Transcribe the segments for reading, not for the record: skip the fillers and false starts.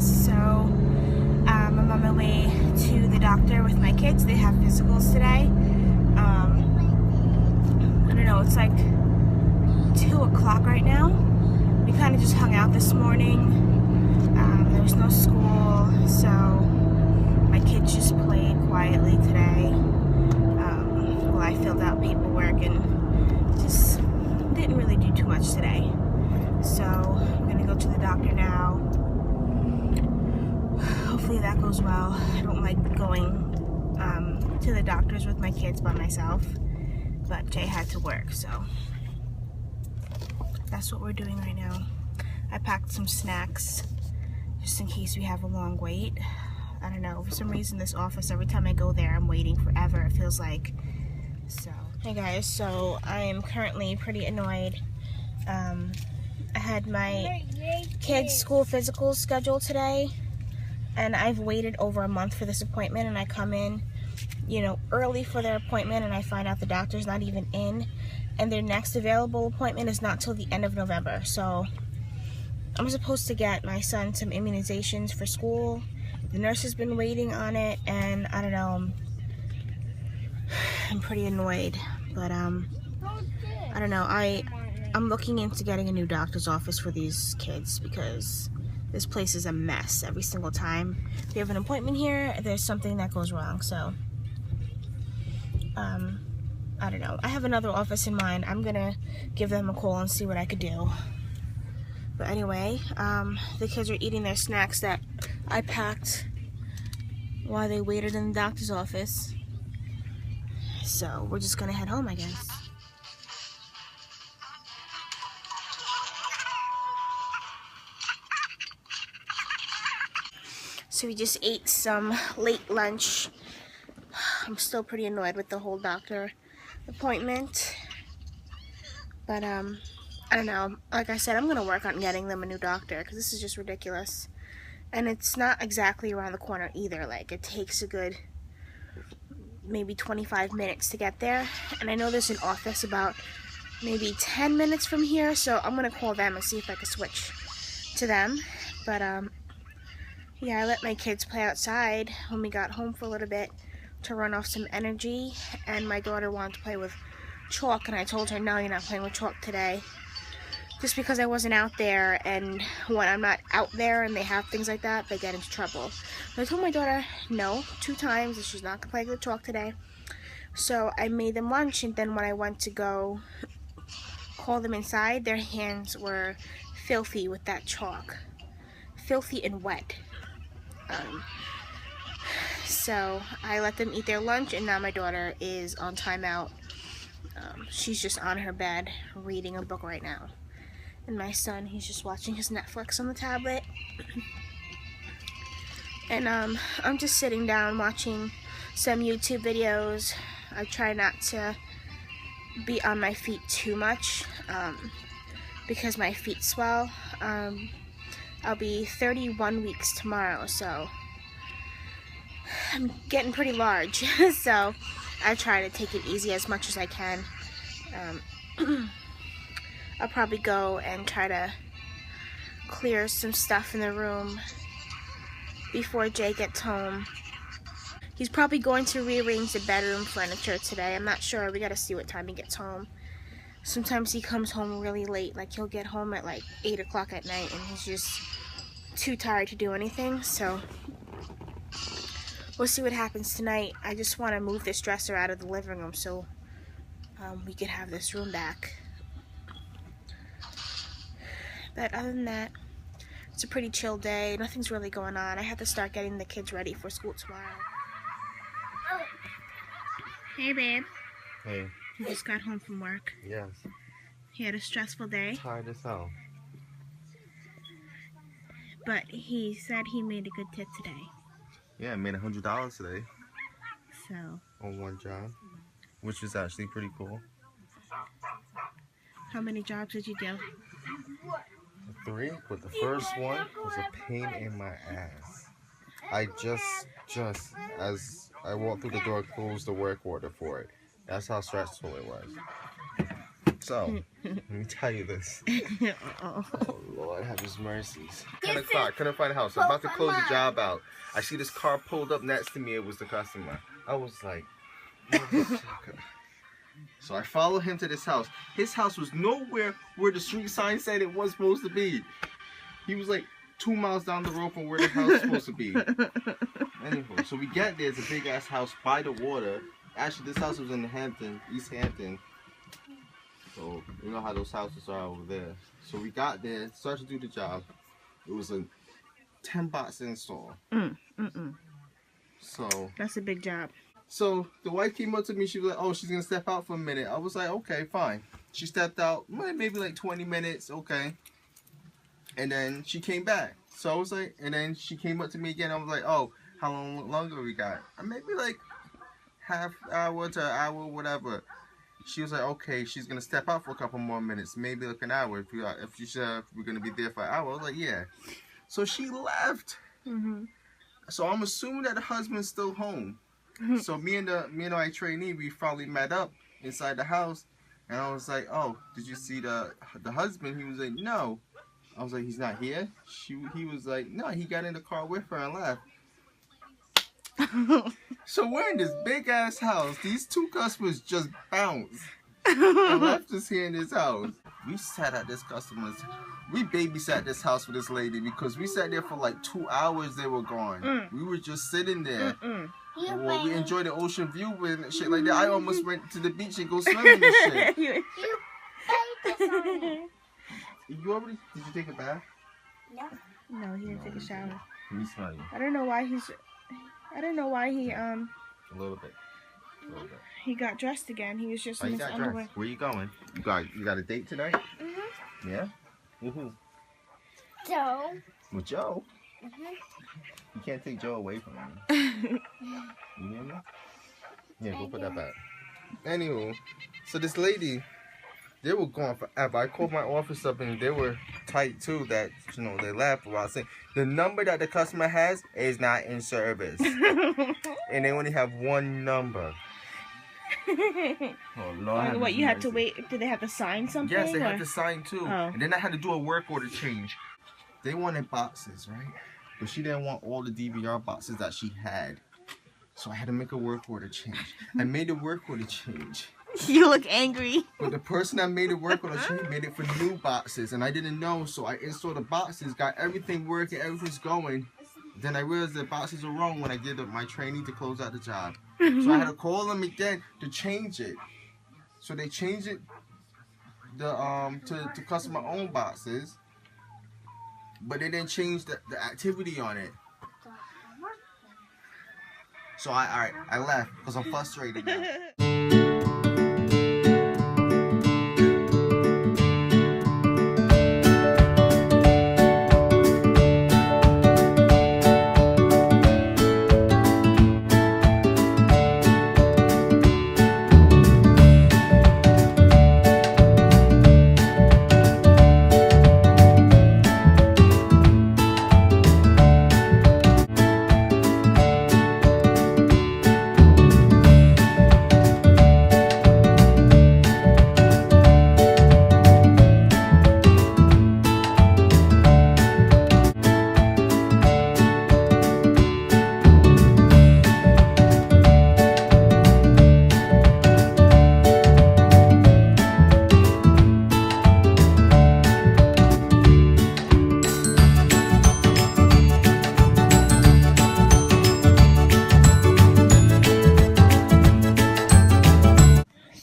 guys. So I'm on my way to the doctor with my kids. They have physicals today. I don't know, it's like 2 o'clock right now. We kind of just hung out this morning. There was no school, so my kids just played quietly today. Well, I filled out paperwork and just didn't really do too much today. So I'm gonna go to the doctor now. Hopefully that goes well. I don't like going to the doctors with my kids by myself, but Jay had to work, so that's what we're doing right now. I packed some snacks just in case we have a long wait. I don't know, for some reason this office, every time I go there, I'm waiting forever, it feels like. So, hey guys, so I am currently pretty annoyed. I had my kids' school physicals scheduled today, and I've waited over a month for this appointment, and I come in, you know, early for their appointment, and I find out the doctor's not even in, and their next available appointment is not till the end of November. So I'm supposed to get my son some immunizations for school. The nurse has been waiting on it, and I don't know, I'm pretty annoyed, but I don't know, I'm looking into getting a new doctor's office for these kids because this place is a mess every single time. If you have an appointment here, there's something that goes wrong, so I don't know. I have another office in mind. I'm gonna give them a call and see what I could do. But anyway, the kids are eating their snacks that I packed while they waited in the doctor's office. So we're just gonna head home, I guess. So we just ate some late lunch. I'm still pretty annoyed with the whole doctor appointment. But I don't know. Like I said, I'm gonna work on getting them a new doctor because this is just ridiculous. And it's not exactly around the corner either. Like, it takes a good maybe 25 minutes to get there. And I know there's an office about maybe 10 minutes from here, so I'm gonna call them and see if I can switch to them. But yeah, I let my kids play outside when we got home for a little bit to run off some energy, and my daughter wanted to play with chalk, and I told her, no, you're not playing with chalk today, just because I wasn't out there, and when I'm not out there and they have things like that, they get into trouble. So I told my daughter no 2 times, and she's not gonna play with chalk today. So I made them lunch, and then when I went to go call them inside, their hands were filthy with that chalk, filthy and wet. So I let them eat their lunch, and now my daughter is on timeout. She's just on her bed reading a book right now. And my son, he's just watching his Netflix on the tablet. And I'm just sitting down watching some YouTube videos. I try not to be on my feet too much because my feet swell. I'll be 31 weeks tomorrow, so I'm getting pretty large. So I try to take it easy as much as I can. I'll probably go and try to clear some stuff in the room before Jay gets home. He's probably going to rearrange the bedroom furniture today. I'm not sure. We gotta see what time he gets home. Sometimes he comes home really late. Like, he'll get home at like 8 o'clock at night, and he's just too tired to do anything. So we'll see what happens tonight. I just want to move this dresser out of the living room so we could have this room back. But other than that, it's a pretty chill day. Nothing's really going on. I have to start getting the kids ready for school tomorrow. Hey, babe. Hey. You just got home from work. Yes. He had a stressful day. Tired as hell. But he said he made a good tip today. Yeah, I made $100 today. So. On one job, which was actually pretty cool. How many jobs did you do? 3, but the first one was a pain in my ass. I just as I walked through the door, closed the work order for it. That's how stressful it was. So, let me tell you this. Oh. Oh, Lord, have his mercies. 10 o'clock, couldn't find a house. I'm about to close the job out. I see this car pulled up next to me. It was the customer. I was like, so I follow him to this house. His house was nowhere where the street sign said it was supposed to be. He was like 2 miles down the road from where the house was supposed to be. Anyway, so we get there. It's a big ass house by the water. Actually, this house was in Hampton, East Hampton. So you know how those houses are over there. So we got there, started to do the job. It was a 10 box install. So That's a big job. So the wife came up to me. She was like, "Oh, she's gonna step out for a minute." I was like, "Okay, fine." She stepped out, maybe like 20 minutes, okay. And then she came back. So I was like, and then she came up to me again. I was like, "Oh, how long longer we got?" Maybe like half hour to an hour, whatever. She was like, "Okay, she's gonna step out for a couple more minutes, maybe like an hour. If we're gonna be there for an hour." I was like, "Yeah." So she left. So I'm assuming that the husband's still home. So me and my trainee, we finally met up inside the house, and I was like, "Oh, did you see the husband?" He was like, "No." I was like, "He's not here?" He was like, "No, he got in the car with her and left." So we're in this big ass house. These two customers just bounced and left us here in this house. We sat at this customer's. We babysat this house for this lady because we sat there for like 2 hours. They were gone. We were just sitting there. Well, we enjoyed the ocean view and shit like that. I almost went to the beach and go swimming and shit. You Did you take a bath? No, he didn't take a shower. Let me smell you. I don't know why he A little bit. he got dressed again. He was just in his underwear. Where you going? You got a date tonight? Yeah? With who? Joe. With Joe? You can't take Joe away from me. You hear me? Yeah, go put that back. Anywho, so this lady, they were gone forever. I called my office up and they were tight too that, they laughed while saying the number that the customer has is not in service. And they only have one number. Oh, Lord. What, you had to wait? Did they have to sign something? Yes, they had to sign too. Oh. And then I had to do a work order change. They wanted boxes, right? But she didn't want all the DVR boxes that she had. So I had to make a work order change. I made a work order change. You look angry. But the person that made it work order change made it for new boxes. And I didn't know, so I installed the boxes, got everything working, everything's going. Then I realized the boxes were wrong when I did my training to close out the job. So I had to call them again to change it. So they changed it to customer owned boxes. But they didn't change the activity on it. So I left because I'm frustrated now.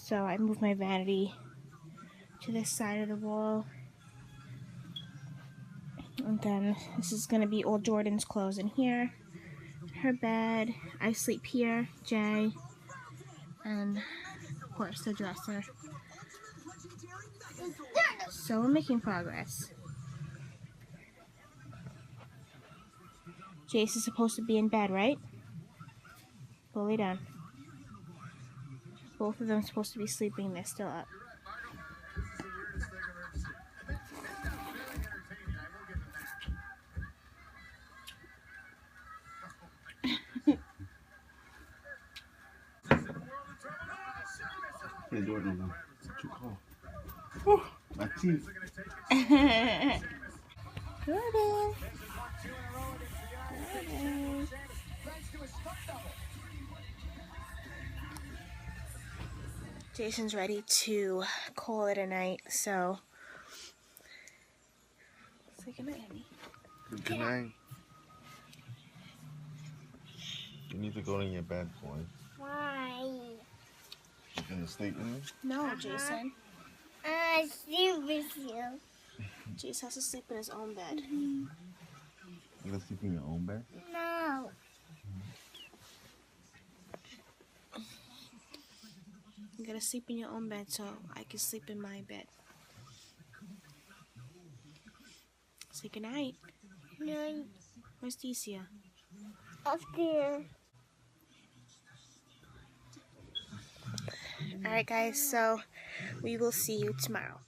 So I moved my vanity to this side of the wall. And then this is going to be old Jordan's clothes in here. Her bed. I sleep here. Jay. And of course the dresser. So we're making progress. Jace is supposed to be in bed, right? Go lay down. Both of them are supposed to be sleeping. They're still up. Hey, Jordan, what you call? My teeth. Jordan. Jason's ready to call it a night, so say goodnight, honey. Good night. You need to go in your bed, boy. Why? You gonna sleep in it? No, Jason. I sleep with you. Jason has to sleep in his own bed. You gonna sleep in your own bed? No. You gotta sleep in your own bed so I can sleep in my bed. Say goodnight. No. Where's Decia? Up there. Alright guys, so we will see you tomorrow.